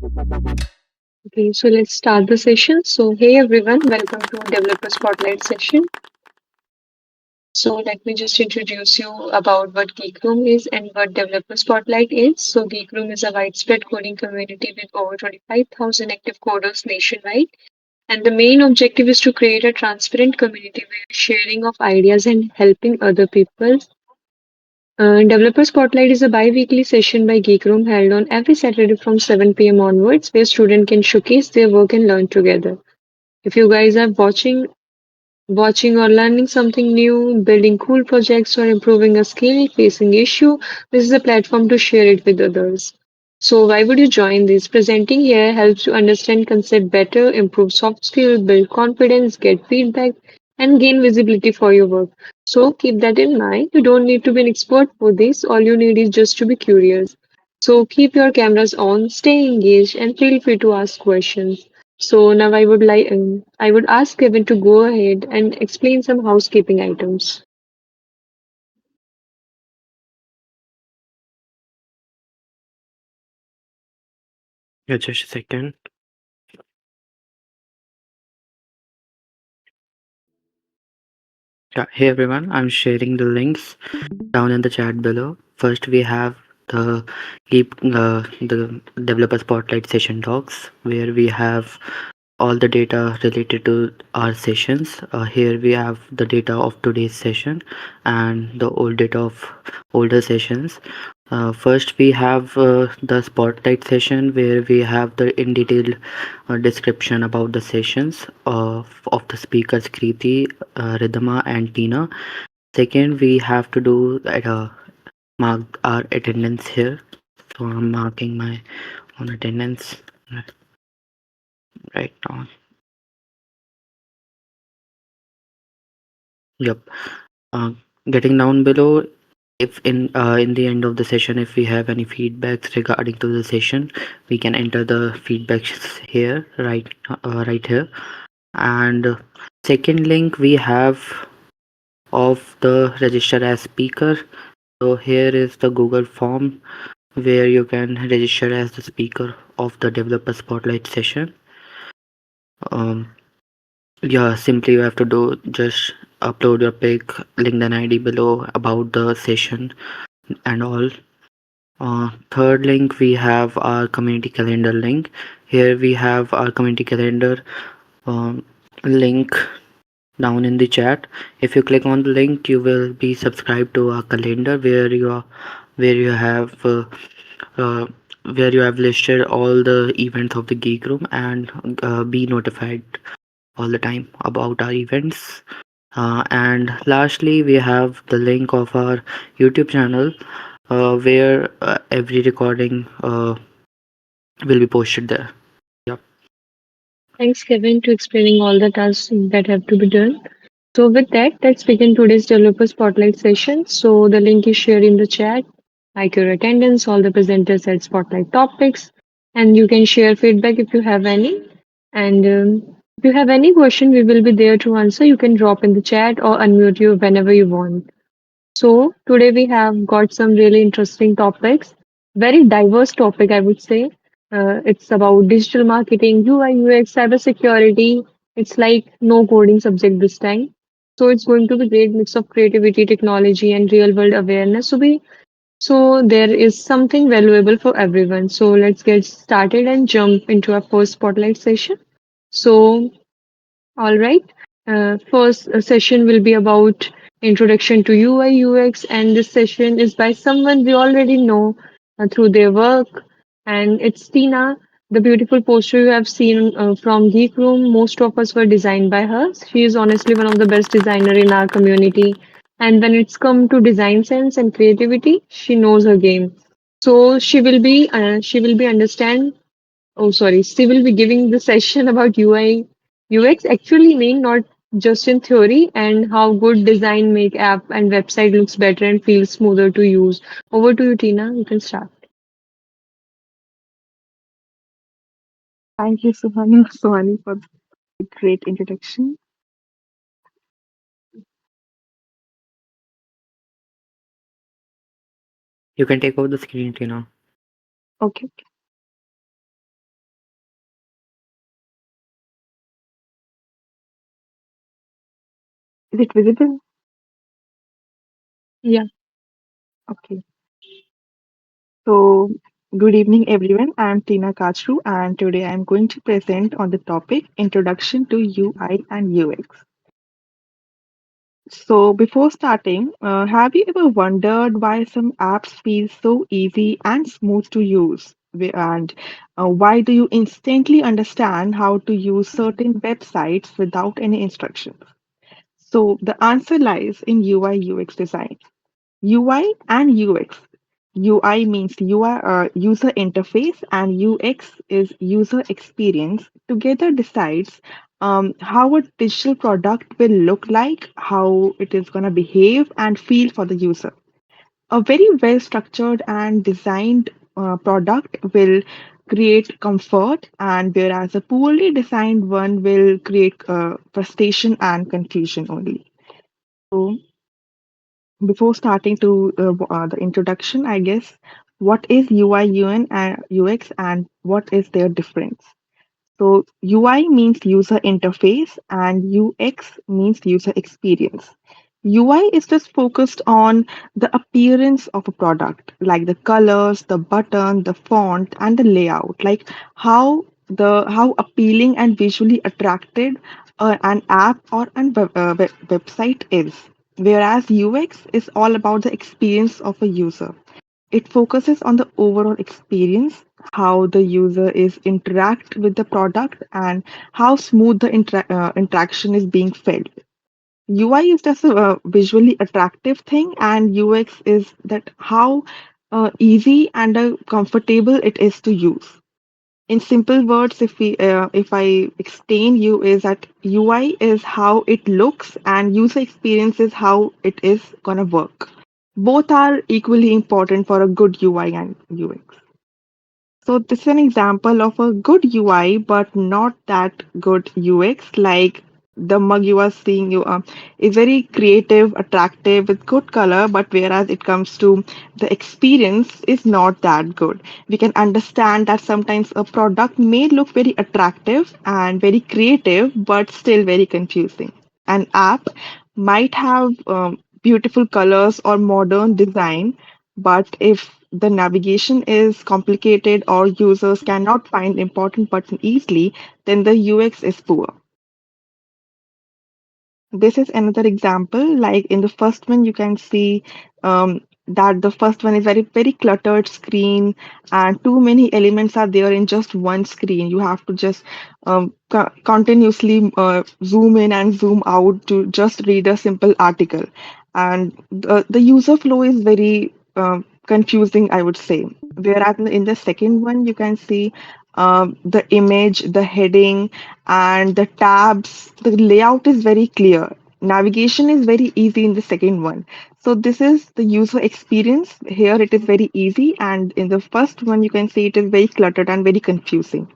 Okay, so let's start the session. So, hey everyone, welcome to Developer Spotlight session. So, let me just introduce you about what GeekRoom is and what Developer Spotlight is. So, GeekRoom is a widespread coding community with over 25,000 active coders nationwide. And the main objective is to create a transparent community where sharing of ideas and helping other people. Developer Spotlight is a bi-weekly session by GeekRoom held on every Saturday from 7 p.m. onwards, where students can showcase their work and learn together. If you guys are watching or learning something new, building cool projects or improving a skill, facing issue, this is a platform to share it with others. So why would you join this? Presenting here helps you understand concept better, improve soft skill, build confidence, get feedback, and gain visibility for your work. So keep that in mind. You don't need to be an expert for this. All you need is just to be curious. So keep your cameras on, stay engaged, and feel free to ask questions. So now I would ask Kevin to go ahead and explain some housekeeping items. Yeah, just a second. Yeah, hey everyone, I'm sharing the links down in the chat below. First, we have the the developer spotlight session docs where we have all the data related to our sessions. Here we have the data of today's session and the old data of older sessions. First, we have the spotlight session where we have the in detail description about the sessions of the speakers Kriti, Ridhima, and Tina. Second, we have to do mark our attendance here. So I'm marking my own attendance right now. Yep. Uh, Getting down below, if in the end of the session, if we have any feedbacks regarding to the session, we can enter the feedbacks here, right here. And second link we have of the register as speaker. So here is the Google form where you can register as the speaker of the developer spotlight session. Um, yeah, simply you have to do just upload your pic, LinkedIn ID below about the session and all. Third link we have our community calendar link. Here we have our community calendar um, link down in the chat. If you click on the link, you will be subscribed to our calendar where you have uh, where you have listed all the events of the geek room and be notified all the time about our events. And lastly, we have the link of our YouTube channel where every recording will be posted there. Yep. Thanks, Kevin, to explaining all the tasks that have to be done. So with that, let's begin today's developer spotlight session. So the link is shared in the chat, like your attendance, all the presenters at spotlight topics, and you can share feedback if you have any. And if you have any question, we will be there to answer. You can drop in the chat or unmute you whenever you want. So today we have got some really interesting topics, very diverse topic, I would say. It's about digital marketing, UI, UX, cybersecurity. It's like no coding subject this time. So it's going to be great mix of creativity, technology, and real world awareness. So there is something valuable for everyone. So let's get started and jump into our first spotlight session. So all right. First session will be about introduction to UI UX, and this session is by someone we already know through their work, and it's Tina, the beautiful poster you have seen from Geek Room. Most of us were designed by her. She is honestly one of the best designer in our community, and when it's come to design sense and creativity, she knows her game. So she will be understand Oh, sorry. She will be giving the session about UI UX actually mean not just in theory and how good design make app and website looks better and feels smoother to use. Over to you, Tina. You can start. Thank you, Suhani, for the great introduction. You can take over the screen, Tina. Okay. Is it visible? Yeah. Okay. So, good evening, everyone. I'm Tina Kachru, and today I'm going to present on the topic Introduction to UI and UX. So, before starting, have you ever wondered why some apps feel so easy and smooth to use? And why do you instantly understand how to use certain websites without any instructions? So, the answer lies in UI UX design. UI and UX. UI means user interface, and UX is user experience. Together decides how a digital product will look like, how it is going to behave and feel for the user. A very well structured and designed product will create comfort, and whereas a poorly designed one will create frustration and confusion only. So, before starting to the introduction, I guess, what is UI, UN, and UX, and what is their difference? So, UI means user interface, and UX means user experience. UI is just focused on the appearance of a product, like the colors, the button, the font, and the layout, like how appealing and visually attracted an app or a website is. Whereas UX is all about the experience of a user. It focuses on the overall experience, how the user is interact with the product, and how smooth the interaction is being felt. UI is just a visually attractive thing, and UX is that how easy and comfortable it is to use. In simple words, if I explain you, is that UI is how it looks, and user experience is how it is gonna work. Both are equally important for a good UI and UX. So this is an example of a good UI, but not that good UX. Like the mug you are seeing, you is very creative, attractive with good color, but whereas it comes to the experience, is not that good. We can understand that sometimes a product may look very attractive and very creative, but still very confusing. An app might have beautiful colors or modern design, but if the navigation is complicated or users cannot find important button easily, then the UX is poor. This is another example. Like in the first one, you can see that the first one is very cluttered screen, and too many elements are there in just one screen. You have to just continuously zoom in and zoom out to just read a simple article, and the user flow is very confusing, I would say. Whereas in the second one, you can see the image, the heading, and the tabs. The layout is very clear. Navigation is very easy in the second one. So this is the user experience. Here it is very easy, and in the first one you can see it is very cluttered and very confusing.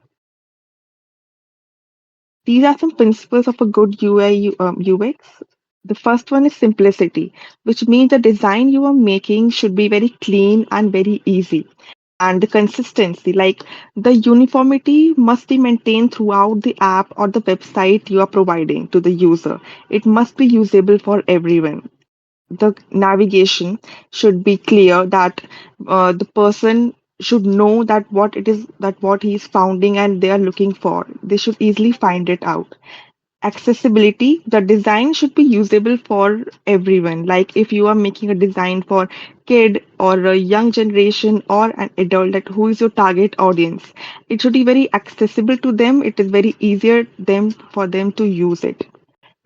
These are some principles of a good UX. The first one is simplicity, which means the design you are making should be very clean and very easy. And the consistency, like the uniformity must be maintained throughout the app or the website you are providing to the user. It must be usable for everyone. The navigation should be clear, that the person should know that what it is, that what he is founding and they are looking for, they should easily find it out. Accessibility, the design should be usable for everyone. Like if you are making a design for kid or a young generation or an adult, that who is your target audience, it should be very accessible to them. It is very easier them for them to use it.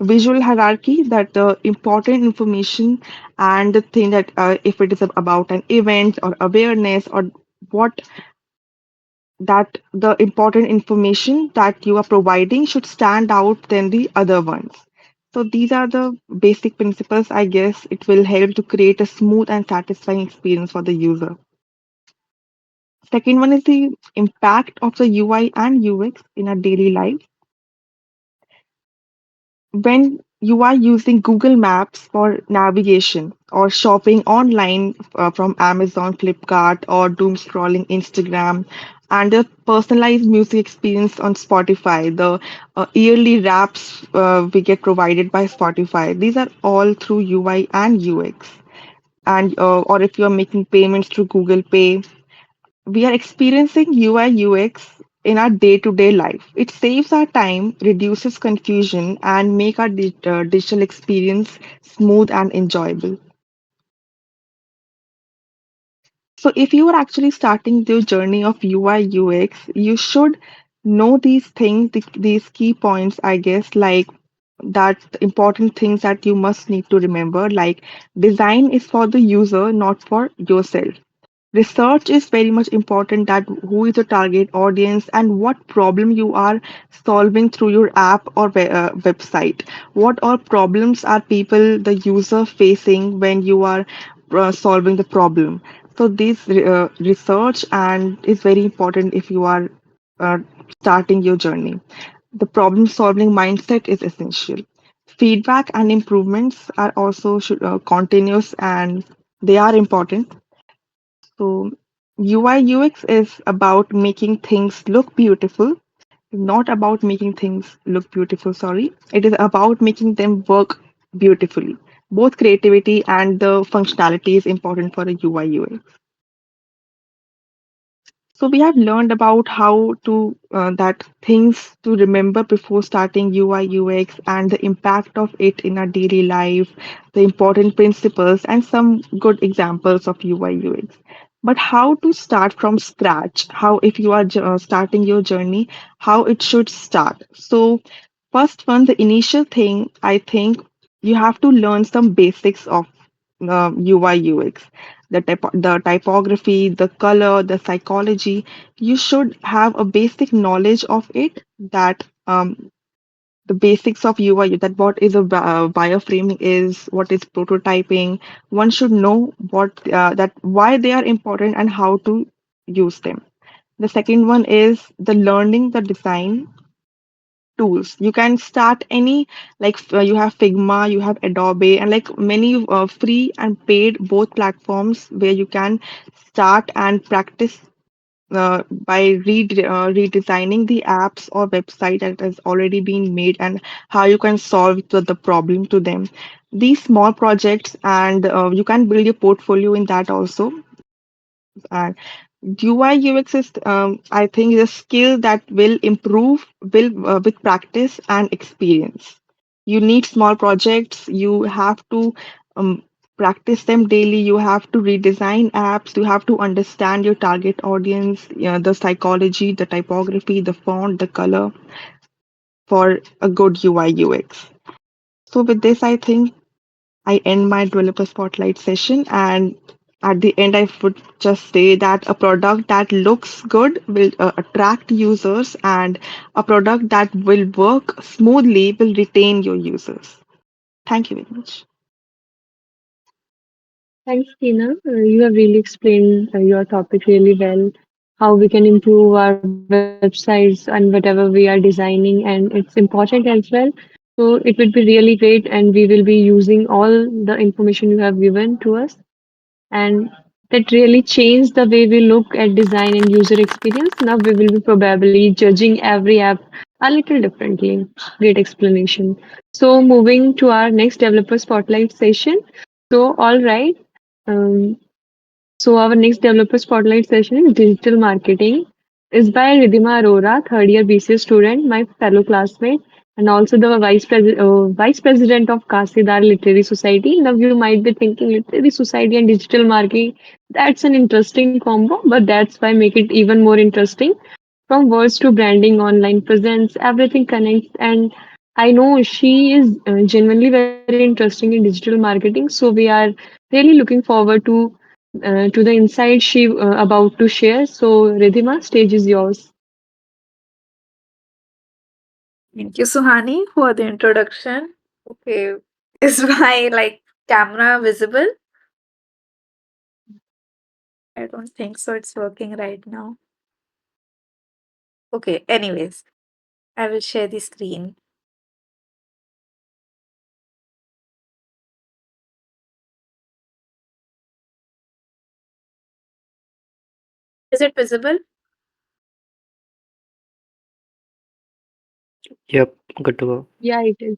Visual hierarchy, that the important information and the thing that if it is about an event or awareness or what, that the important information that you are providing should stand out than the other ones. So these are the basic principles. I guess it will help to create a smooth and satisfying experience for the user. Second one is the impact of the UI and UX in our daily life. When you are using Google Maps for navigation or shopping online from Amazon, Flipkart, or doom scrolling Instagram, and the personalized music experience on Spotify, the yearly wraps we get provided by Spotify. These are all through UI and UX. And or if you're making payments through Google Pay, we are experiencing UI UX in our day-to-day life. It saves our time, reduces confusion, and make our digital experience smooth and enjoyable. So if you are actually starting the journey of UI UX, you should know these things, these key points, I guess, like that important things that you must need to remember, like design is for the user, not for yourself. Research is very much important, that who is the target audience and what problem you are solving through your app or website. What all problems are people, the user facing when you are solving the problem. So this research and is very important if you are uh, starting your journey. The problem solving mindset is essential. Feedback and improvements are also continuous, and they are important. So UI UX is about making things look beautiful, not about making things look beautiful, sorry. It is about making them work beautifully. Both creativity and the functionality is important for a UI UX. So we have learned about how to that things to remember before starting UI UX and the impact of it in our daily life, the important principles and some good examples of UI UX. But how to start from scratch? How if you are starting your journey, how it should start? So first one, the initial thing I think you have to learn some basics of UI UX, the typography, the color, the psychology. You should have a basic knowledge of it, that the basics of UI, that what is a wireframing is, what is prototyping. One should know what that why they are important and how to use them. The second one is the learning the design tools. You can start any, like you have Figma, you have Adobe, and like many free and paid both platforms where you can start and practice by redesigning the apps or website that has already been made, and how you can solve the problem to them. These small projects, and you can build your portfolio in that also. And UI UX is, I think, is a skill that will improve will with practice and experience. You need small projects. You have to practice them daily. You have to redesign apps. You have to understand your target audience, the psychology, the typography, the font, the color for a good UI UX. So with this, I think I end my developer spotlight session, and at the end, I would just say that a product that looks good will attract users, and a product that will work smoothly will retain your users. Thank you very much. Thanks, Tina. You have really explained your topic really well. How we can improve our websites and whatever we are designing, and it's important as well. So it would be really great, and we will be using all the information you have given to us, and that really changed the way we look at design and user experience. Now we will be probably judging every app a little differently. Great explanation. So moving to our next developer spotlight session. So all right. Um, so our next developer spotlight session is digital marketing is by Ridhima Arora, third year BCA student, my fellow classmate, and also the vice president of Kasidar Literary Society. Now you might be thinking literary society and digital marketing, that's an interesting combo, but that's why make it even more interesting. From words to branding, online presence, everything connects. And I know she is genuinely very interesting in digital marketing. So we are really looking forward to the insight she about to share. So Ridhima, stage is yours. Thank you, Suhani, for the introduction. Okay, is my camera visible? I don't think so. It's working right now. Okay, anyways, I will share the screen. Is it visible? Yep, good to go. Yeah, it is.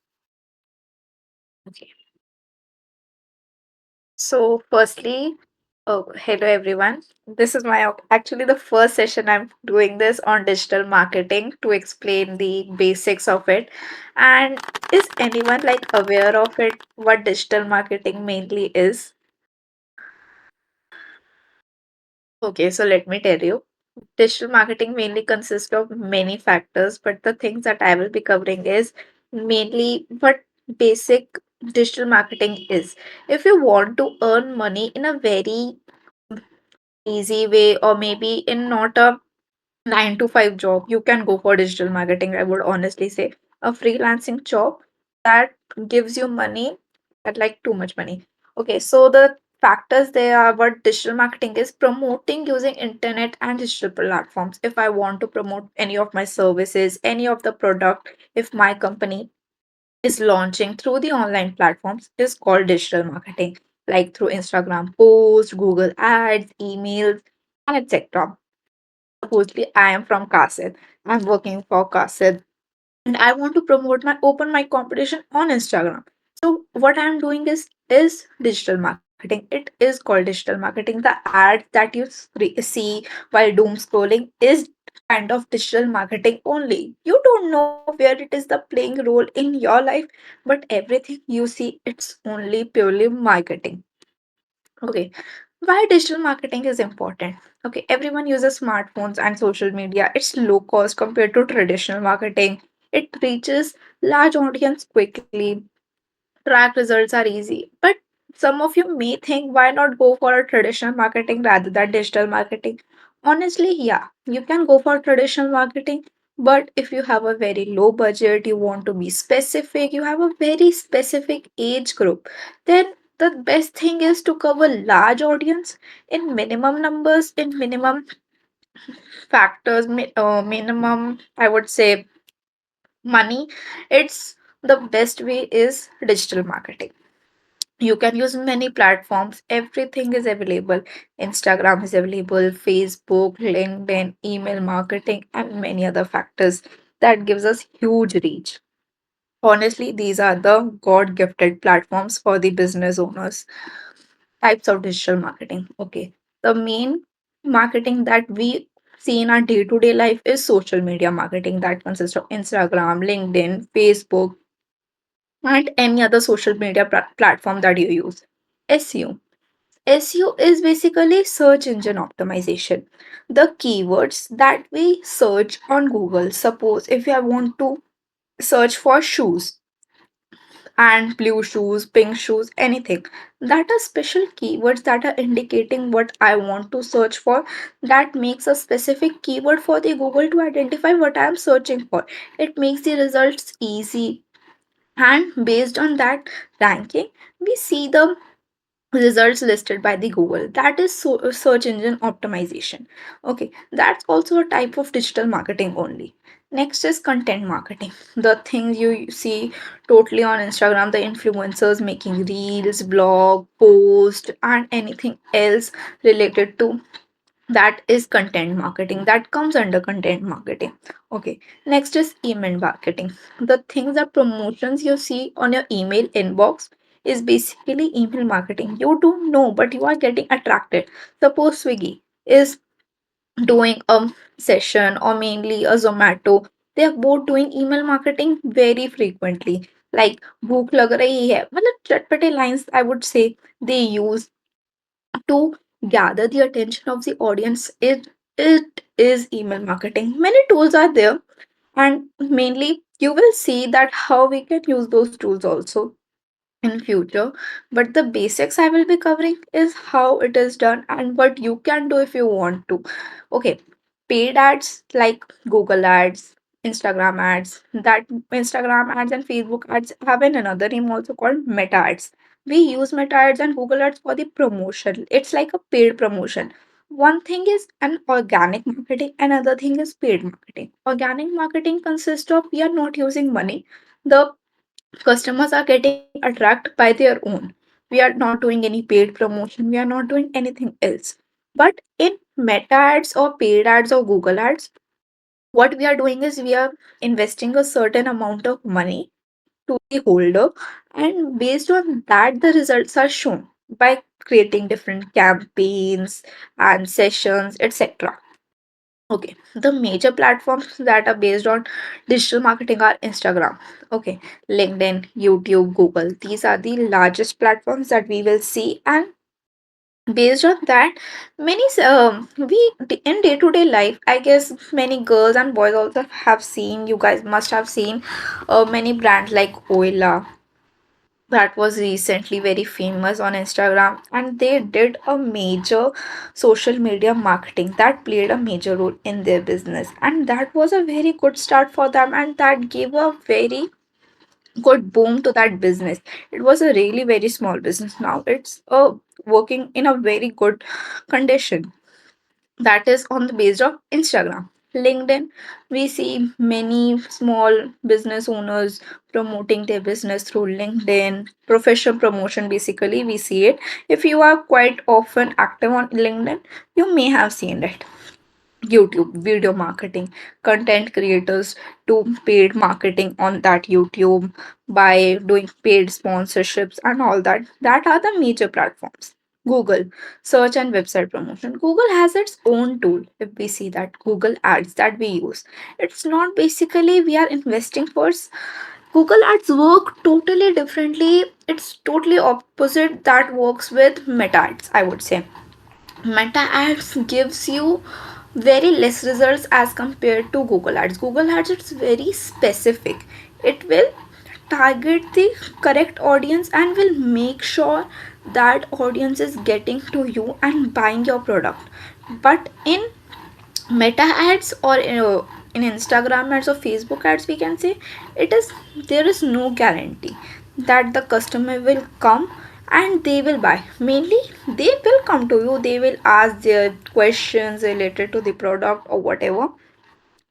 Okay. So, firstly, oh, hello everyone. This is my actually the first session I'm doing this on digital marketing to explain the basics of it. And is anyone like aware of it? What digital marketing mainly is? Okay, so let me tell you. Digital marketing mainly consists of many factors, but the things that I will be covering is mainly what basic digital marketing is. If you want to earn money in a very easy way, or maybe in not a 9 to 5 job, you can go for digital marketing. I would honestly say a freelancing job that gives you money at like too much money. Okay, so the factors there are what digital marketing is promoting using internet and digital platforms. If I want to promote any of my services, any of the product, if my company is launching through the online platforms is called digital marketing, like through Instagram posts, Google ads, emails, and etc. Supposedly, I am from Kasid. I'm working for Kasid and I want to promote my open mic competition on Instagram. So what I'm doing is digital marketing. It is called digital marketing. The ads that you see while doom scrolling is kind of digital marketing only. You don't know where it is the playing role in your life, but everything you see it's only purely marketing. Okay, why digital marketing is important? Okay, everyone uses smartphones and social media. It's low cost compared to traditional marketing. It reaches large audience quickly. Track results are easy. But some of you may think, why not go for a traditional marketing rather than digital marketing? Honestly, yeah, you can go for traditional marketing. But if you have a very low budget, you want to be specific, you have a very specific age group, then the best thing is to cover large audience in minimum numbers, in minimum factors, minimum, I would say, money. It's the best way is digital marketing. You can use many platforms, everything is available. Instagram is available, Facebook, LinkedIn, email marketing, and many other factors that gives us huge reach. Honestly, these are the god gifted platforms for the business owners. Types of digital marketing. Okay, the main marketing that we see in our day-to-day life is social media marketing that consists of Instagram, LinkedIn, Facebook, and any other social media platform that you use. SEO. SEO is basically search engine optimization. The keywords that we search on Google. Suppose if I want to search for shoes and blue shoes, pink shoes, anything, that are special keywords that are indicating what I want to search for. That makes a specific keyword for the Google to identify what I am searching for. It makes the results easy, and based on that ranking, we see the results listed by the Google. That is search engine optimization. Okay, that's also a type of digital marketing only. Next is content marketing. The things you see totally on Instagram, the influencers making reels, blog, post, and anything else related to that is content marketing, that comes under content marketing. Okay, next is email marketing. The things that promotions you see on your email inbox is basically email marketing. You don't know but you are getting attracted. Suppose Swiggy is doing a session, or mainly a Zomato, they are both doing email marketing very frequently. Like भूख लग रही है, मतलब चटपटे lines I would say they use to gather the attention of the audience. It is email marketing. Many tools are there, and mainly you will see that how we can use those tools also in future. But the basics I will be covering is how it is done and what you can do if you want to. Okay, paid ads like Google ads, Instagram ads, that Instagram ads and Facebook ads have another name also called meta ads. We use meta ads and Google ads for the promotion. It's like a paid promotion. One thing is an organic marketing, another thing is paid marketing. Organic marketing consists of we are not using money. The customers are getting attracted by their own. We are not doing any paid promotion, we are not doing anything else. But in meta ads or paid ads or Google ads, What we are doing is we are investing a certain amount of money to the holder, and based on that the results are shown by creating different campaigns and sessions, etc. Okay, the major platforms that are based on digital marketing are Instagram, okay, LinkedIn, YouTube, Google. These are the largest platforms that we will see, and based on that, we in day to day life, I guess many girls and boys also have seen. You guys must have seen many brands like Oila that was recently very famous on Instagram, and they did a major social media marketing that played a major role in their business, and that was a very good start for them, and that gave a very good boom to that business. It was a really very small business. Now it's working in a very good condition. That is on the base of Instagram. LinkedIn, we see many small business owners promoting their business through LinkedIn. Professional promotion, basically, we see it. If you are quite often active on LinkedIn, you may have seen it. YouTube video marketing, content creators do paid marketing on that YouTube by doing paid sponsorships and all that. That are the major platforms. Google search and website promotion. Google has its own tool. If we see that Google Ads that we use, it's not basically we are investing for Google Ads work totally differently. It's totally opposite that works with Meta Ads, I would say. Meta Ads gives you very less results as compared to Google Ads. Google Ads, it's very specific. It will target the correct audience and will make sure that audience is getting to you and buying your product. But in Meta ads, or in Instagram ads or Facebook ads, we can say, it is there is no guarantee that the customer will come and they will buy. Mainly they will come to you, they will ask their questions related to the product or whatever,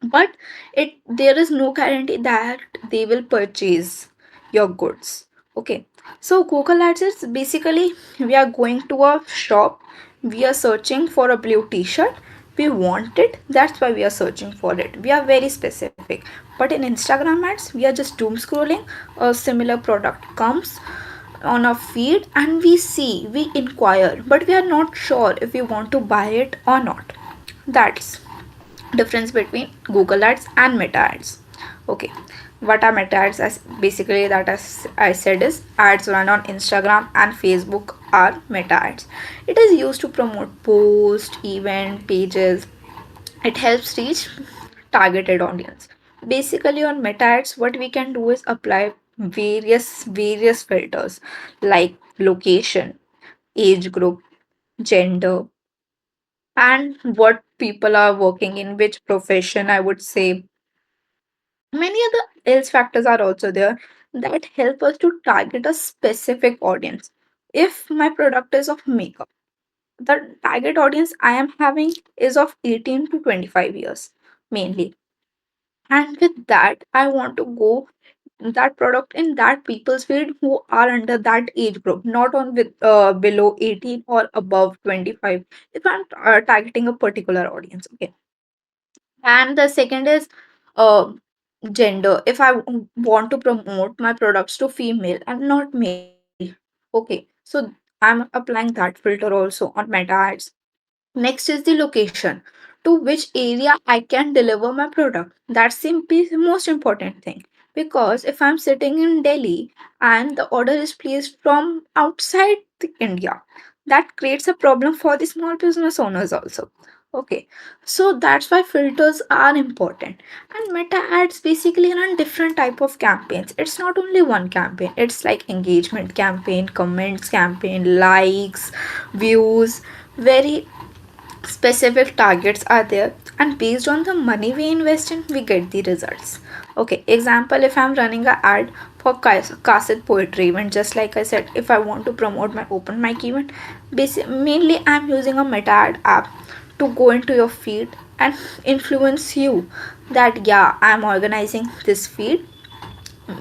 but it there is no guarantee that they will purchase your goods. Okay, so Google Ads is basically, we are going to a shop, we are searching for a blue t-shirt, we want it, that's why we are searching for it, we are very specific. But in Instagram ads, we are just doom scrolling, a similar product comes on our feed and we see, we inquire, but we are not sure if we want to buy it or not. That's difference between Google Ads and Meta Ads. Okay, what are Meta Ads? As basically, that as I said, is ads run on Instagram and Facebook are Meta Ads. It is used to promote posts, event pages. It helps reach targeted audience. Basically, on Meta Ads, what we can do is apply various filters like location, age group, gender, and what people are working in, which profession, I would say. Many other else factors are also there that help us to target a specific audience. If my product is of makeup, the target audience I am having is of 18 to 25 years mainly. And with that, I want to go that product in that people's field who are under that age group, not on with below 18 or above 25. If I'm targeting a particular audience, okay. And the second is uh, gender. If I want to promote my products to female and not male, okay, so I'm applying that filter also on Meta Ads. Next is the location, to which area I can deliver my product. That's the most important thing. Because if I'm sitting in Delhi and the order is placed from outside India, that creates a problem for the small business owners also. Okay, so that's why filters are important. And Meta Ads basically run different type of campaigns. It's not only one campaign. It's like engagement campaign, comments campaign, likes, views, very specific targets are there, and based on the money we invest in, we get the results. Okay, example, if I'm running a ad for cassette poetry event, just like I said, if I want to promote my open mic event, mainly I'm using a Meta Ad app to go into your feed and influence you that yeah, I'm organizing this feed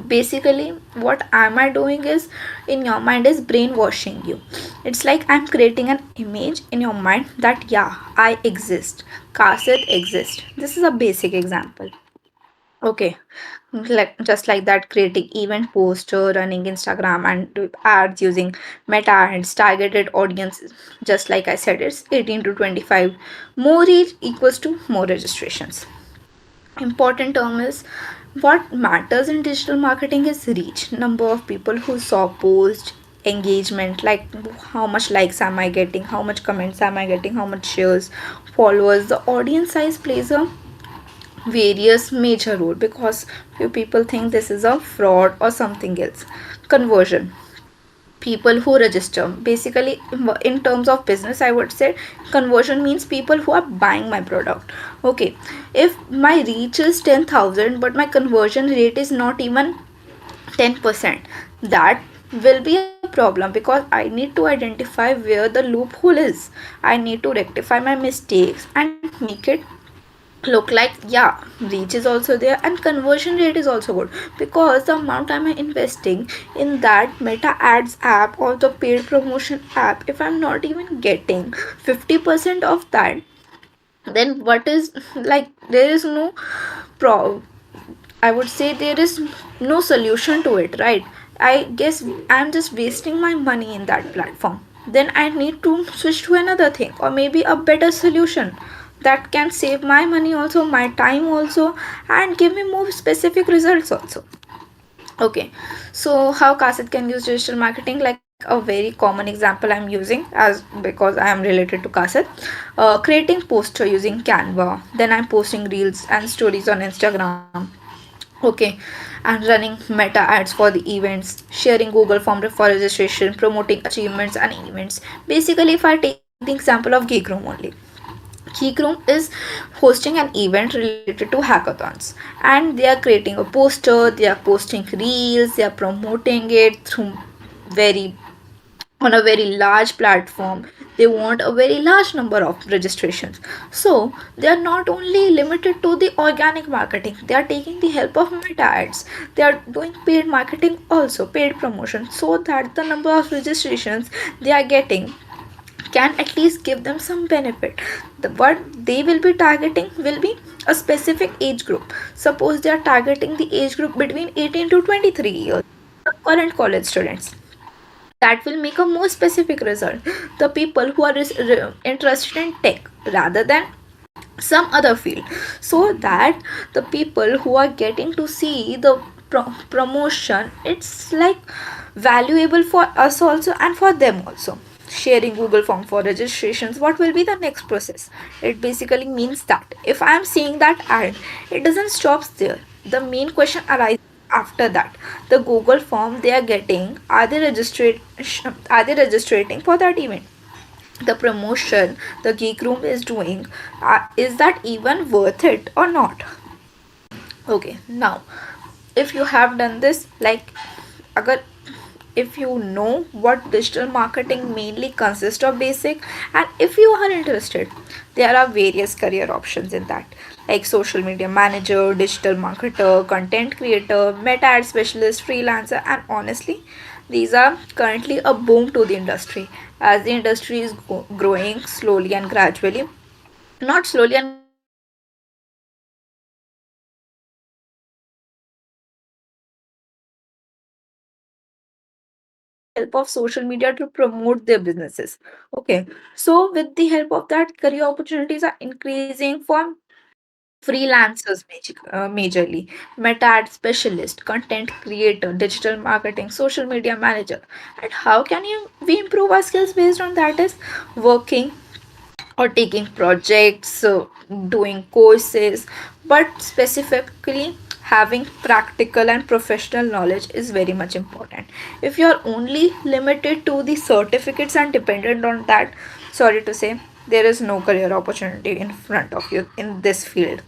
Basically, what am I doing is, in your mind, is brainwashing you. It's like I'm creating an image in your mind that yeah, I exist, Kasit exists. This is a basic example. Okay, like just like that, creating event poster, running Instagram and do ads using meta ads, targeted audiences. Just like I said, it's 18 to 25. More reach equals to more registrations. Important term is, what matters in digital marketing is reach, number of people who saw post, engagement, like how much likes am I getting, how much comments am I getting, how much shares, followers. The audience size plays a various major role, because few people think this is a fraud or something else. Conversion, people who register. Basically, in terms of business, I would say conversion means people who are buying my product. Okay, if my reach is 10,000 but my conversion rate is not even 10%, that will be a problem, because I need to identify where the loophole is. I need to rectify my mistakes and make it look like, yeah, reach is also there and conversion rate is also good, because the amount I'm investing in that meta ads app or the paid promotion app, if I'm not even getting 50% of that, then what is, like, there is no pro, I would say there is no solution to it, right? I guess I'm just wasting my money in that platform. Then I need to switch to another thing, or maybe a better solution that can save my money also, my time also, and give me more specific results also. Okay, so how Kasit can use digital marketing? Like a very common example I'm using, as because I am related to Kasit. Creating poster using Canva, then I'm posting reels and stories on Instagram. Okay, and running meta ads for the events, sharing Google form for registration, promoting achievements and events. Basically, if I take the example of GeekRoom only, GeekRoom is hosting an event related to hackathons, and they are creating a poster, they are posting reels, they are promoting it through very, on a very large platform. They want a very large number of registrations, so they are not only limited to the organic marketing, they are taking the help of meta ads, they are doing paid marketing also, paid promotion, so that the number of registrations they are getting can at least give them some benefit. What they will be targeting will be a specific age group. Suppose they are targeting the age group between 18 to 23 years, the current college students, that will make a more specific result. The people who are interested in tech rather than some other field, so that the people who are getting to see the promotion, it's like valuable for us also and for them also. Sharing Google form for registrations, what will be the next process? It basically means that if I am seeing that ad, it doesn't stop there. The main question arises after that. The Google form they are getting, are they registrating for that event? The promotion the Geek Room is doing, is that even worth it or not? Okay, now if you have done this, like, agar, if you know what digital marketing mainly consists of basic, and if you are interested, there are various career options in that, like social media manager, digital marketer, content creator, meta ad specialist, freelancer, and honestly, these are currently a boom to the industry, as the industry is growing slowly and gradually. Not slowly and gradually, it is growing very rapidly, because people are taking the help of social media to promote their businesses. Okay, so with the help of that, career opportunities are increasing for freelancers majorly, meta ad specialist, content creator, digital marketing, social media manager. And how can you we improve our skills based on that is working or taking projects, doing courses, but specifically having practical and professional knowledge is very much important. If you are only limited to the certificates and dependent on that, sorry to say, there is no career opportunity in front of you in this field.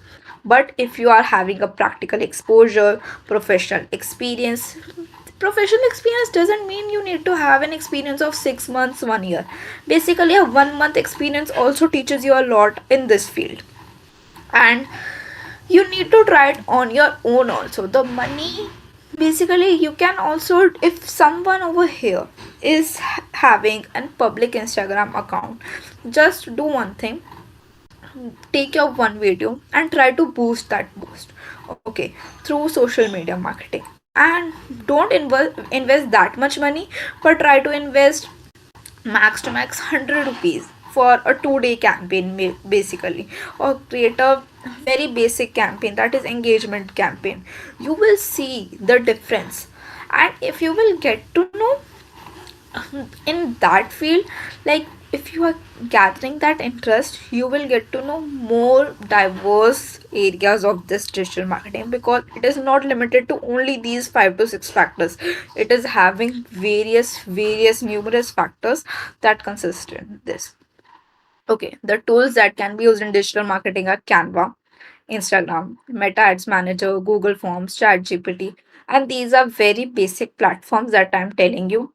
But if you are having a practical exposure, professional experience doesn't mean you need to have an experience of 6 months, 1 year. Basically, a 1 month experience also teaches you a lot in this field. And you need to try it on your own also. The money Basically, you can also, if someone over here is having a public Instagram account, just do one thing: take your one video and try to boost that boost, okay, through social media marketing. And don't invest that much money, but try to invest max to max 100 rupees for a 2 day campaign, basically, or create a very basic campaign, that is engagement campaign. You will see the difference. And if you will get to know in that field, like, if you are gathering that interest, you will get to know more diverse areas of this digital marketing, because it is not limited to only these 5 to 6 factors. It is having various numerous factors that consist in this. Okay, the tools that can be used in digital marketing are Canva, Instagram, Meta Ads Manager, Google Forms, ChatGPT, and these are very basic platforms that I'm telling you.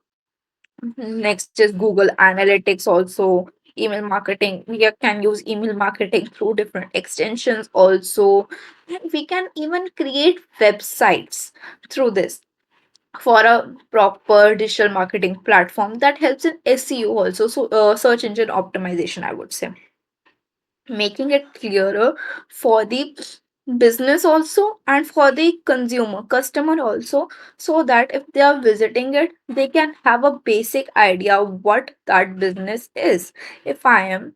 Next is Google Analytics, also email marketing. We can use email marketing through different extensions also. And we can even create websites through this, for a proper digital marketing platform that helps in SEO also. So, search engine optimization, I would say, making it clearer for the business also, and for the customer also, so that if they are visiting it, they can have a basic idea what that business is. If I am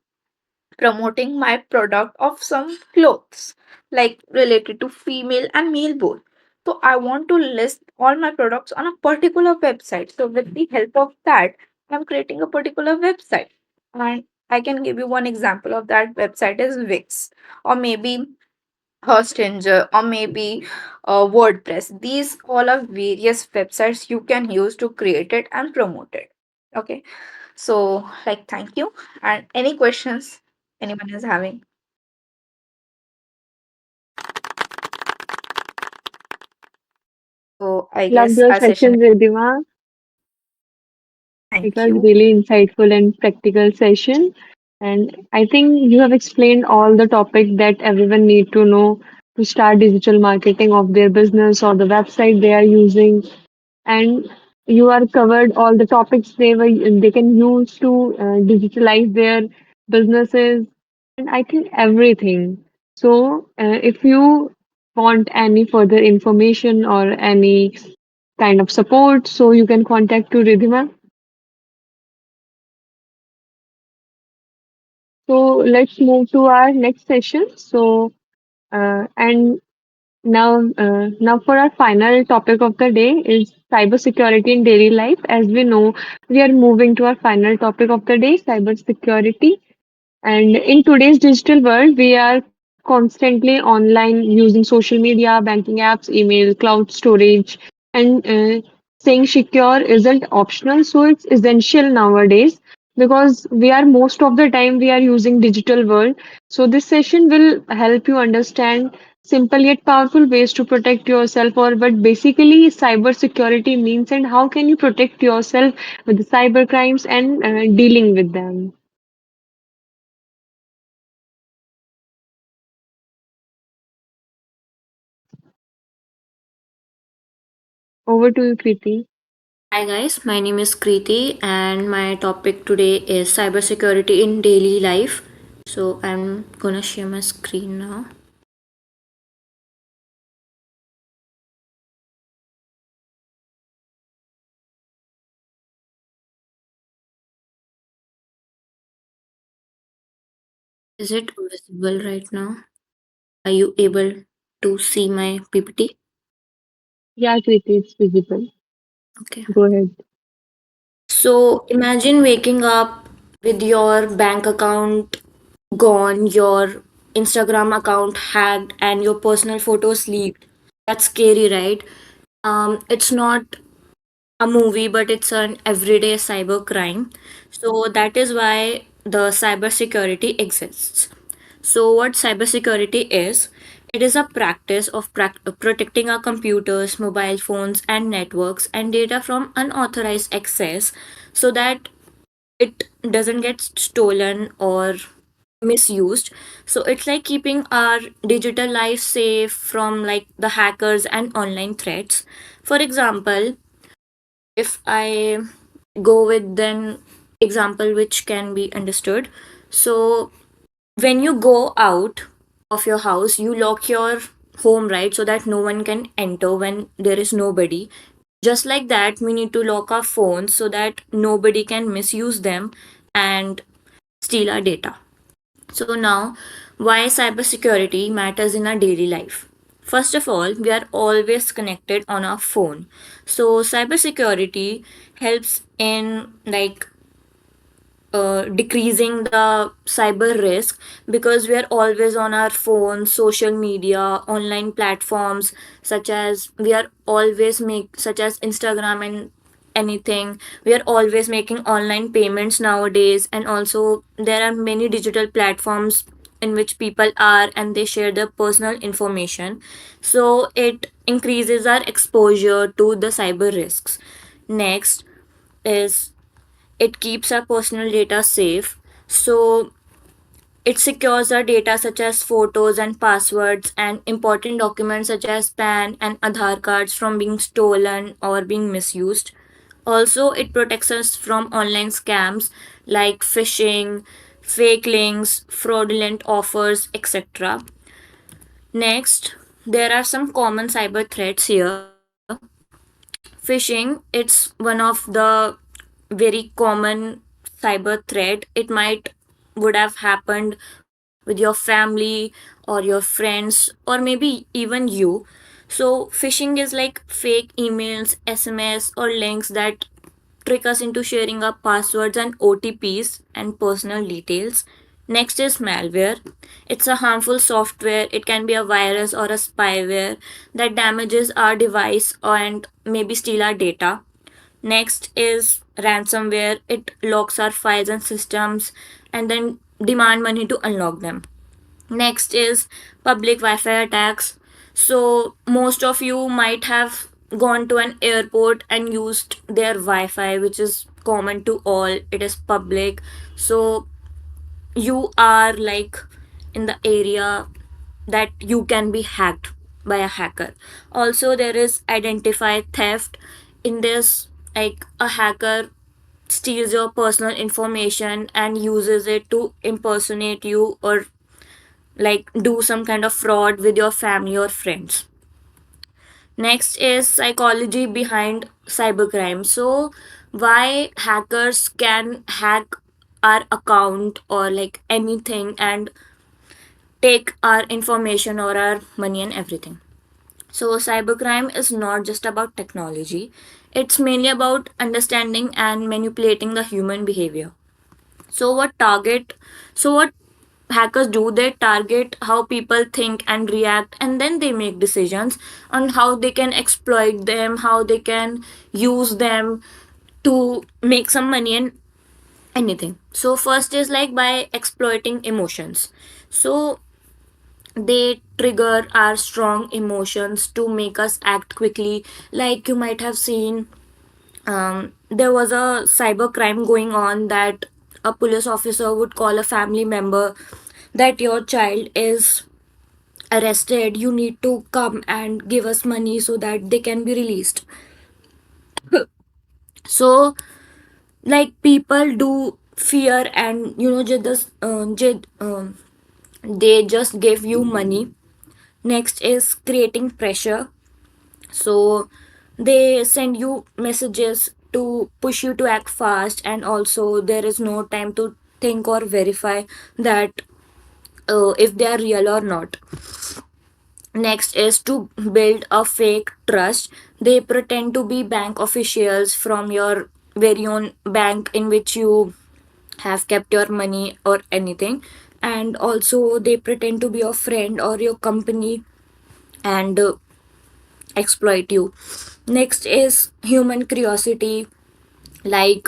promoting my product of some clothes, like related to female and male both, so I want to list all my products on a particular website. So with the help of that, I'm creating a particular website. And I can give you one example of that website is Wix, or maybe Hostinger, or maybe WordPress. These all are various websites you can use to create it and promote it. Okay, so, like, thank you. And any questions anyone is having? So I Loved guess your our session. session, Ridhima. It Thank was you. really insightful and practical session. And I think you have explained all the topic that everyone need to know to start digital marketing of their business or the website they are using. And you are covered all the topics they can use to digitalize their businesses, and I think everything. So if you want any further information or any kind of support, so you can contact to Ridhima. So let's move to our next session. So and now for our final topic of the day is cybersecurity in daily life. As we know, we are moving to our final topic of the day, cybersecurity. And in today's digital world, we are constantly online using social media, banking apps, email, cloud storage, and staying secure isn't optional. So it's essential nowadays because we are most of the time we are using digital world. So this session will help you understand simple yet powerful ways to protect yourself, or but basically cyber security means and how can you protect yourself with the cyber crimes and dealing with them. Over to you, Kriti. Hi guys, my name is Kriti and my topic today is cybersecurity in daily life. So I'm gonna share my screen now. Is it visible right now? Are you able to see my PPT? Yeah, Kriti, it's visible. Okay. Go ahead. So imagine waking up with your bank account gone, your Instagram account hacked, and your personal photos leaked. That's scary, right? It's not a movie, but it's an everyday cyber crime. So that is why the cybersecurity exists. So what cybersecurity is? It is a practice of protecting our computers, mobile phones, and networks and data from unauthorized access, so that it doesn't get stolen or misused. So it's like keeping our digital life safe from like the hackers and online threats. For example, if I go with then example which can be understood. So when you go out of your house, you lock your home, right, so that no one can enter when there is nobody. Just like that, we need to lock our phones so that nobody can misuse them and steal our data. So now, why cybersecurity matters in our daily life? First of all, we are always connected on our phone. So cybersecurity helps in like decreasing the cyber risk because we are always on our phones, social media, online platforms, such as we are always make such as Instagram and anything. We are always making online payments nowadays, and also there are many digital platforms in which people are and they share their personal information. So it increases our exposure to the cyber risks. Next is it keeps our personal data safe. So it secures our data such as photos and passwords and important documents such as PAN and Aadhaar cards from being stolen or being misused. Also, it protects us from online scams like phishing, fake links, fraudulent offers, etc. Next, there are some common cyber threats here. Phishing, it's one of the very common cyber threat. It might would have happened with your family or your friends or maybe even you. So phishing is like fake emails, SMS or links that trick us into sharing our passwords and OTPs and personal details. Next is malware. It's a harmful software. It can be a virus or a spyware that damages our device and maybe steal our data. Next is ransomware. It locks our files and systems and then demand money to unlock them. Next is public Wi-Fi attacks. So most of you might have gone to an airport and used their Wi-Fi, which is common to all. It is public. So you are like in the area that you can be hacked by a hacker. Also, there is identify theft. In this, like a hacker steals your personal information and uses it to impersonate you or like do some kind of fraud with your family or friends. Next is psychology behind cybercrime. So why hackers can hack our account or like anything and take our information or our money and everything. So cybercrime is not just about technology. It's mainly about understanding and manipulating the human behavior. So what hackers do, they target how people think and react, and then they make decisions on how they can exploit them, how they can use them to make some money and anything. So first is like by exploiting emotions. So they trigger our strong emotions to make us act quickly. Like you might have seen, there was a cyber crime going on that a police officer would call a family member that your child is arrested, you need to come and give us money so that they can be released. So like people do fear and they just give you money. Next is creating pressure. So they send you messages to push you to act fast, and also there is no time to think or verify that if they are real or not. Next is to build a fake trust. They pretend to be bank officials from your very own bank in which you have kept your money or anything, and also they pretend to be your friend or your company and exploit you. Next is human curiosity. Like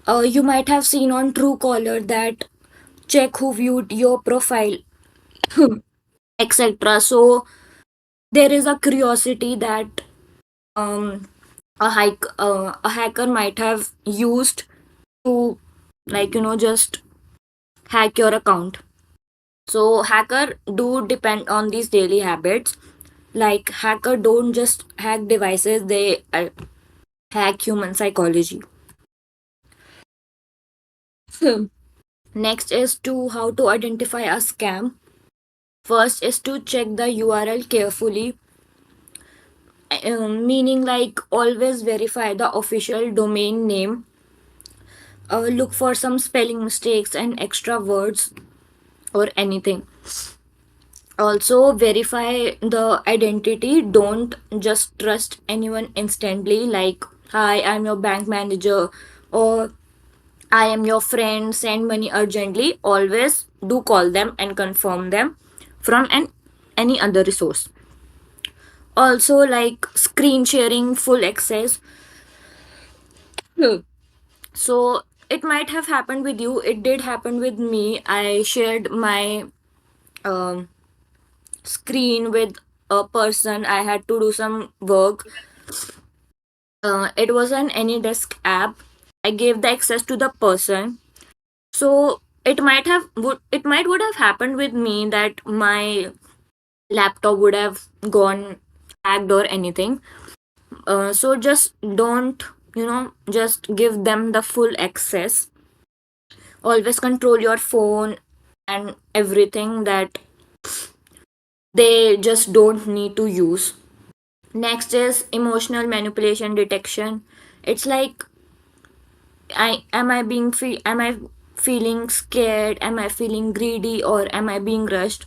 you might have seen on Truecaller that check who viewed your profile, etc. So there is a curiosity that um, a hacker might have used to just hack your account. So hacker do depend on these daily habits. Like hacker don't just hack devices, they hack human psychology. Next is to how to identify a scam. First is to check the URL carefully, meaning like always verify the official domain name. Look for some spelling mistakes and extra words or anything. Also verify the identity. Don't just trust anyone instantly, like hi, I'm your bank manager, or I am your friend, send money urgently. Always do call them and confirm them from any other resource. Also, like screen sharing full access. So it might have happened with you, it did happen with me. I shared my um, screen with a person. I had to do some work. It was an AnyDesk app. I gave the access to the person. So it might would have happened with me that my laptop would have gone hacked or anything. So just don't, just give them the full access. Always control your phone and everything that they just don't need to use. Next is emotional manipulation detection. It's like am I feeling scared? Am I feeling greedy or am I being rushed?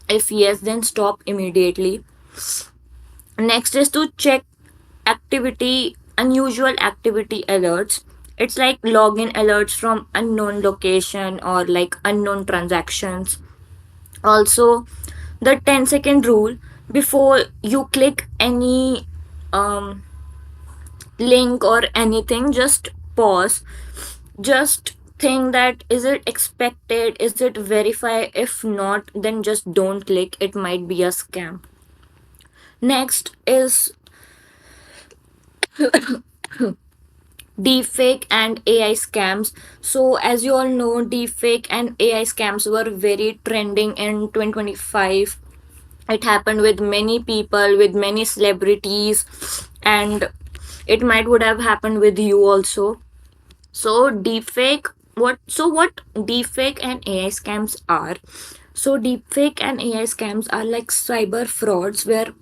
If yes, then stop immediately. Next is to check unusual activity alerts. It's like login alerts from unknown location or like unknown transactions. Also, the 10-second rule: before you click any um, link or anything, just pause. Just think that is it expected? Is it verified? If not, then just don't click. It might be a scam. Next is deepfake and AI scams. So, as you all know, deepfake and AI scams were very trending in 2025. It happened with many people, with many celebrities, and it might would have happened with you also. So, what deepfake and AI scams are? So, deepfake and AI scams are like cyber frauds where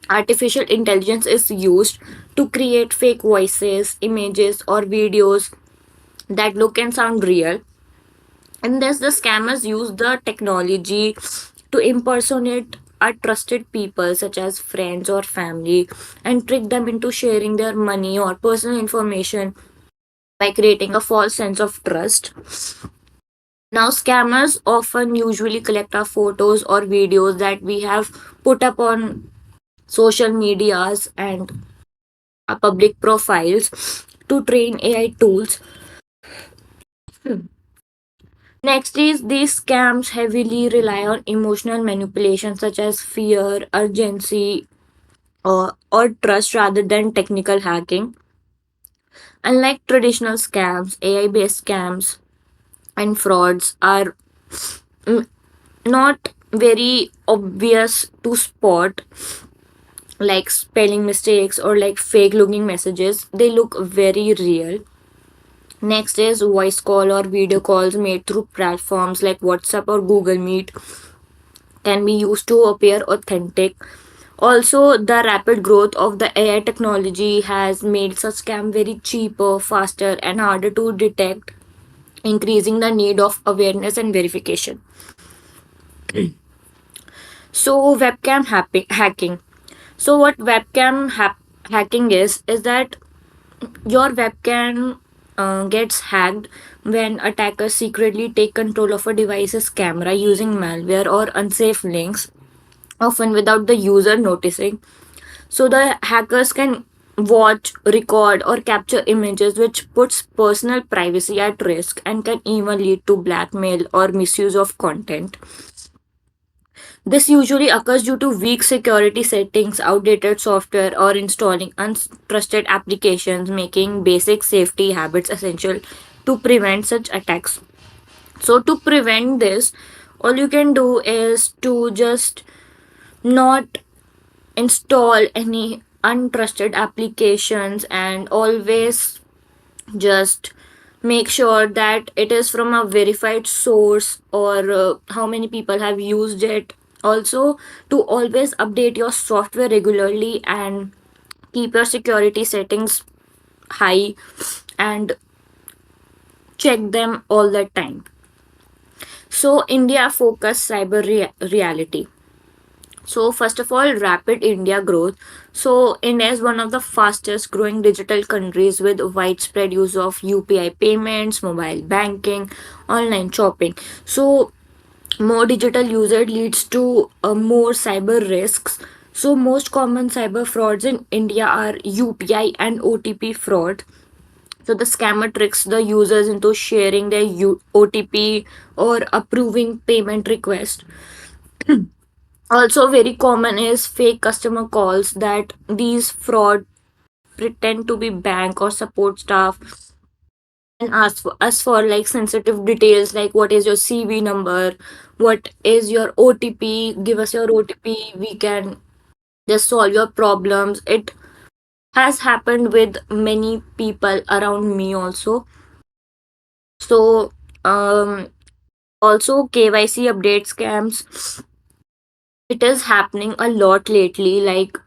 artificial intelligence is used to create fake voices, images, or videos that look and sound real. And thus, the scammers use the technology to impersonate our trusted people, such as friends or family, and trick them into sharing their money or personal information by creating a false sense of trust. Now, scammers often usually collect our photos or videos that we have put up on social medias and public profiles to train AI tools. Next is these scams heavily rely on emotional manipulation such as fear, urgency, or trust rather than technical hacking. Unlike traditional scams, AI based scams and frauds are mm, not very obvious to spot, like spelling mistakes or like fake looking messages. They look very real. Next is voice call or video calls made through platforms like WhatsApp or Google Meet can be used to appear authentic. Also, the rapid growth of the AI technology has made such scam very cheaper, faster, and harder to detect, increasing the need of awareness and verification. So, hacking. So, what hacking is that your webcam gets hacked when attackers secretly take control of a device's camera using malware or unsafe links, often without the user noticing. So the hackers can watch, record, or capture images, which puts personal privacy at risk and can even lead to blackmail or misuse of content. This usually occurs due to weak security settings, outdated software, or installing untrusted applications, making basic safety habits essential to prevent such attacks. So, to prevent this, All you can do is to just not install any untrusted applications, and always just make sure that it is from a verified source, or how many people have used it. Also, to always update your software regularly and keep your security settings high and check them all the time. So India focus cyber reality. So first of all, rapid India growth. So India is one of the fastest growing digital countries with widespread use of UPI payments, mobile banking, online shopping. So more digital usage leads to more cyber risks. So most common cyber frauds in India are UPI and OTP fraud. So the scammer tricks the users into sharing their OTP or approving payment request. Also very common is fake customer calls, that these fraud pretend to be bank or support staff and ask for like sensitive details, like what is your CV number, what is your OTP, give us your OTP, we can just solve your problems. It has happened with many people around me also. So also KYC update scams, it is happening a lot lately. Like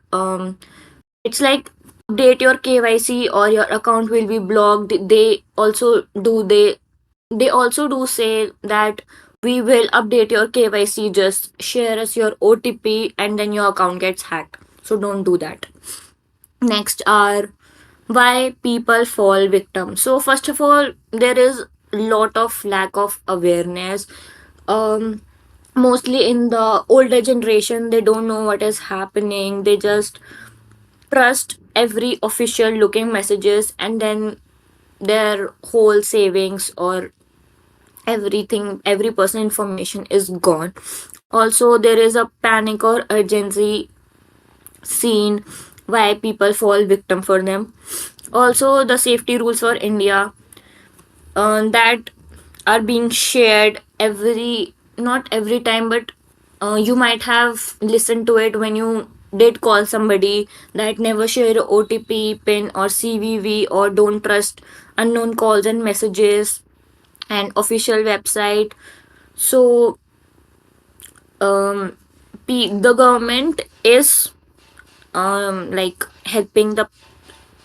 it's like update your KYC or your account will be blocked. They also do say that we will update your KYC, just share us your OTP and then your account gets hacked. So don't do that. Next are why people fall victim. So first of all, there is lot of lack of awareness. Um Mostly in the older generation, they don't know what is happening. They just trust every official looking messages, and then their whole savings or everything, every personal information is gone. Also, there is a panic or urgency seen why people fall victim for them. Also, the safety rules for India that are being shared every, not every time, but you might have listened to it when you did call somebody, that never share your OTP pin or CVV, or don't trust unknown calls and messages and official website. So um the government is like helping the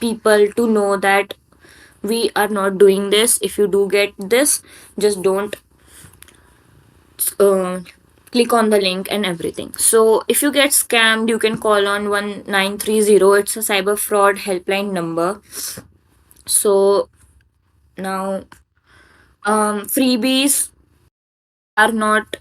people to know that we are not doing this. If you do get this, just don't uh, click on the link and everything. So if you get scammed, you can call on 1930. It's a cyber fraud helpline number. So now freebies are not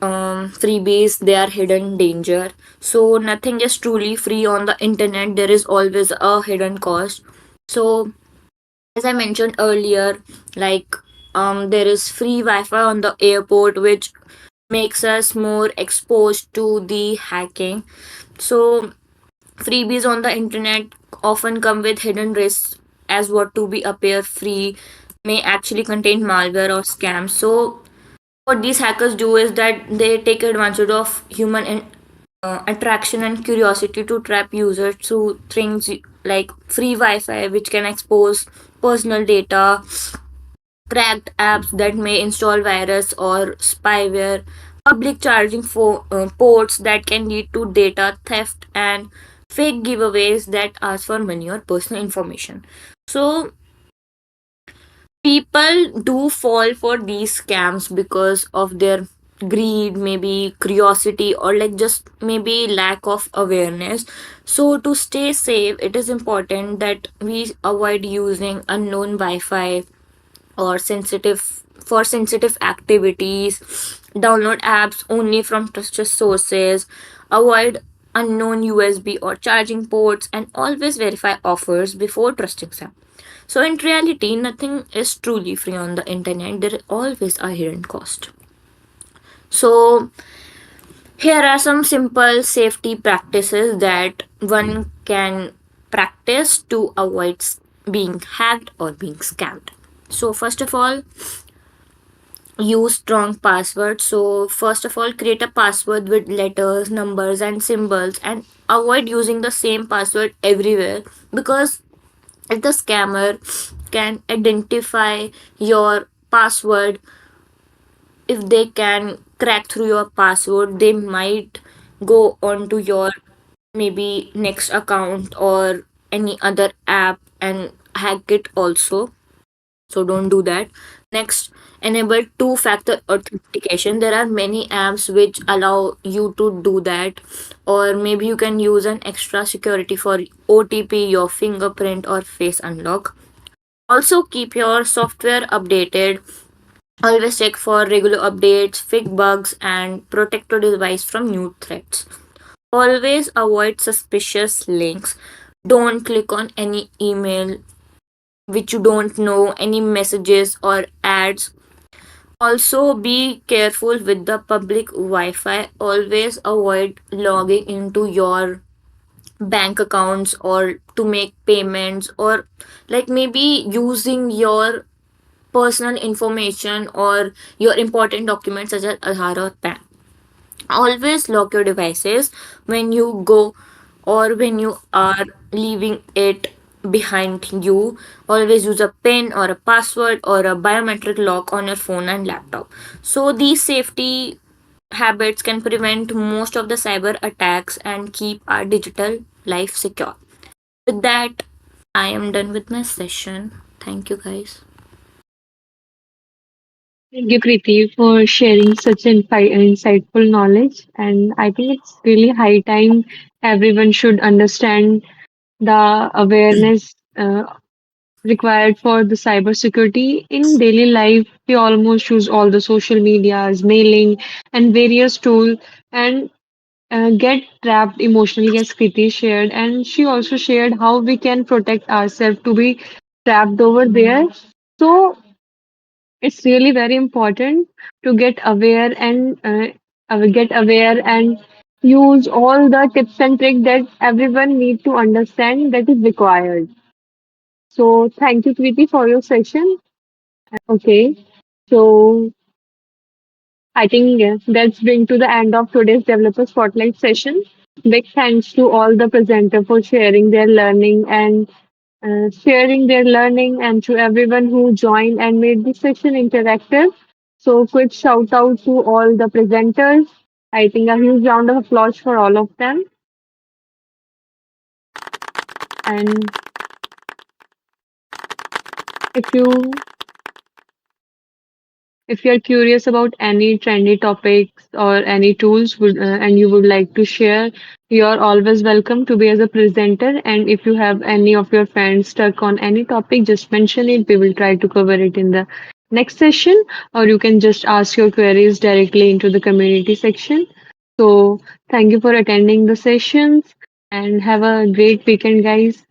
freebies, they are hidden danger. So nothing is truly free on the internet, there is always a hidden cost. So as I mentioned earlier, like there is free Wi-Fi on the airport, which makes us more exposed to the hacking. So freebies on the internet often come with hidden risks, as what to be appear free may actually contain malware or scams. So what these hackers do is that they take advantage of human attraction and curiosity to trap users through things like free Wi-Fi, which can expose personal data, cracked apps that may install virus or spyware, public charging for ports that can lead to data theft, and fake giveaways that ask for money or personal information. So people do fall for these scams because of their greed, maybe curiosity, or like just maybe lack of awareness. So to stay safe, it is important that we avoid using unknown Wi-Fi or sensitive activities, download apps only from trusted sources, avoid unknown USB or charging ports, and always verify offers before trusting them. So in reality, nothing is truly free on the internet. There is always a hidden cost. So here are some simple safety practices that one can practice to avoid being hacked or being scammed. So first of all, use strong passwords. So first of all, create a password with letters, numbers, and symbols, and avoid using the same password everywhere, because if the scammer can identify your password, if they can crack through your password, they might go on to your maybe next account or any other app and hack it also. So don't do that. Next, enable two factor authentication. There are many apps which allow you to do that, or maybe you can use an extra security for OTP, your fingerprint, or face unlock. Also, keep your software updated. Always check for regular updates, fix bugs, and protect your device from new threats. Always avoid suspicious links. Don't click on any email which you don't know, any messages or ads. Also, be careful with the public Wi Fi. Always avoid logging into your bank accounts or to make payments, or like maybe using your personal information or your important documents such as Aadhaar or PAN. Always lock your devices when you go or when you are leaving it behind you. Always use a pin or a password or a biometric lock on your phone and laptop. So these safety habits can prevent most of the cyber attacks and keep our digital life secure. With that, I am done with my session. Thank you guys. Thank you, Preeti, for sharing such insightful knowledge. And I think it's really high time everyone should understand the awareness required for the cybersecurity. In daily life, we almost use all the social medias, mailing, and various tools, and get trapped emotionally, as Kriti shared. And she also shared how we can protect ourselves to be trapped over there. So it's really very important to get aware and use all the tips and tricks that everyone need to understand that is required. So thank you, Kriti, for your session. Okay. So I think that's bring to the end of today's developer spotlight session. Big thanks to all the presenter for sharing their learning, and to everyone who joined and made this session interactive. So quick shout out to all the presenters. I think a huge round of applause for all of them. And if you if you're curious about any trendy topics or any tools and you would like to share, you're always welcome to be as a presenter. And if you have any of your friends stuck on any topic, just mention it. We will try to cover it in the next session, or you can just ask your queries directly into the community section. So, thank you for attending the sessions and have a great weekend, guys.